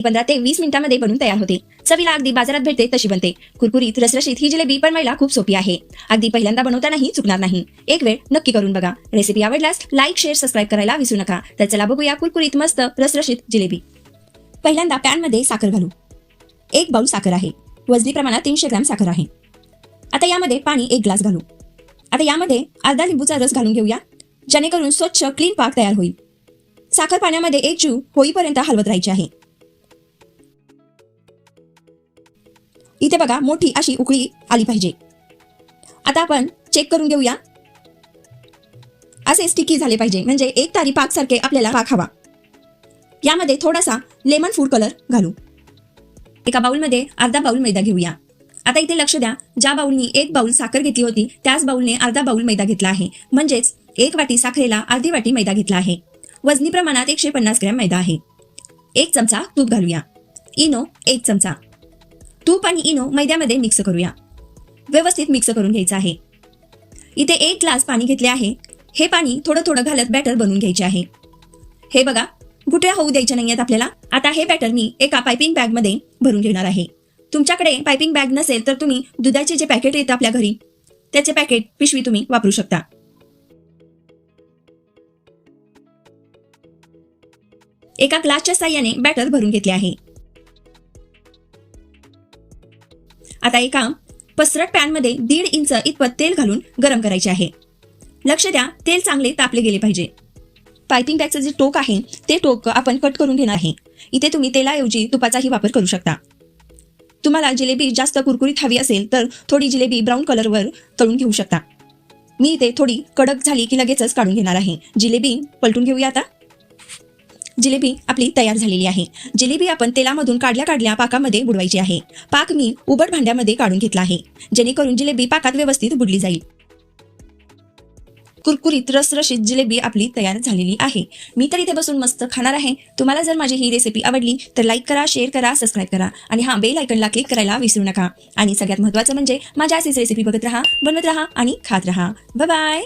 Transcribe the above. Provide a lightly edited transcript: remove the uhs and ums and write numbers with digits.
15 ते 20 मिनिटांमध्ये बनून तयार होते. चवीला अगदी बाजारात भेटते तशी बनते. कुरकुरीत रसरशीत ही जिलेबी बनवायला खूप सोपी आहे. अगदी पहिल्यांदा बनवतानाही चुकणार नाही. एक वेळ नक्की करून बघा. रेसिपी आवडल्यास लाईक, शेअर, सबस्क्राईब करायला विसरू नका. तर चला बघूया कुरकुरीत मस्त रसरशीत जिलेबी. पहिल्यांदा पॅन मध्ये साखर घालू. 1 बाउल साखर आहे. वजनी प्रमाणात 300 ग्रॅम साखर आहे. आता यामध्ये पाणी 1 ग्लास घालू. आता यामध्ये अर्धा लिंबूचा रस घालून घेऊया, जेणेकरून स्वच्छ क्लीन पाक तयार होईल. साखर पाण्यामध्ये एकजीव होईपर्यंत हलवत राहायचे आहे. इथे बघा मोठी अशी उकळी आली पाहिजे. आता आपण चेक करून घेऊया. असे स्टिकी झाले पाहिजे, म्हणजे एक तारी पाक सारखे आपल्याला पाक हवा. यामध्ये थोडासा लेमन फूड कलर घालू. एका बाउलमध्ये अर्धा बाउल मैदा घेऊया. आता इथे लक्ष द्या, ज्या बाउलनी 1 बाउल साखर घेतली होती त्याच बाउलने अर्धा बाउल मैदा घेतला आहे. म्हणजेच 1 वाटी साखरेला अर्धी वाटी मैदा घेतला आहे. वजनी प्रमाणात 150 ग्रॅम मैदा आहे. 1 चमचा तूप घालूया. इनो 1 चमचा. तूप आणि इनो मैद्यामध्ये मिक्स करूया. व्यवस्थित मिक्स करून घ्यायचं आहे. इथे 1 ग्लास पाणी घेतले आहे. हे पाणी थोडं थोडं घालत बॅटर बनवून घ्यायचे आहे. हे बघा, गुठळ्या होऊ द्यायच्या नाहीयेत आपल्याला. आता हे बॅटर मी एका पायपिंग बॅग मध्ये भरून घेणार आहे. तुमच्याकडे पायपिंग बॅग नसेल तर तुम्ही दुधाचे जे पॅकेट येतं आपल्या घरी, त्याचे पॅकेट पिशवी तुम्ही वापरू शकता. एका ग्लासच्या साह्याने बॅटर भरून घेतले आहे. आता एका पसरट पॅन मध्ये 1.5 इंच इतपत तेल घालून गरम करायचे आहे. लक्ष द्या, तेल चांगले तापले गेले पाहिजे. पायपिंग बॅगचं जे टोक आहे ते टोक आपण कट करून घेणार आहे. इथे तुम्ही तेलाऐवजी तुपाचाही वापर करू शकता. तुम्हाला जिलेबी जास्त कुरकुरीत हवी असेल तर थोडी जिलेबी ब्राऊन कलरवर तळून घेऊ शकता. मी इथे थोडी कडक झाली की लगेचच काढून घेणार आहे. जिलेबी पलटून घेऊया. आता जिलेबी आपली तयार झालेली आहे. जिलेबी आपण तेलामधून काढल्या पाकामध्ये बुडवायची आहे. पाक मी उबड भांड्यामध्ये काढून घेतला आहे, जेणेकरून जिलेबी पाकात व्यवस्थित बुडली जाईल. कुरकुरीत रसरशीत जिलेबी आपली तयार झालेली आहे. मी तर इथे बसून मस्त खाणार आहे. तुम्हाला जर माझी ही रेसिपी आवडली तर लाईक करा, शेअर करा, सबस्क्राईब करा आणि बेल आयकॉनला क्लिक करायला विसरू नका. आणि सगळ्यात महत्त्वाचं म्हणजे माझ्या अशीच रेसिपी बघत राहा, बनवत राहा आणि खात राहा. Bye bye.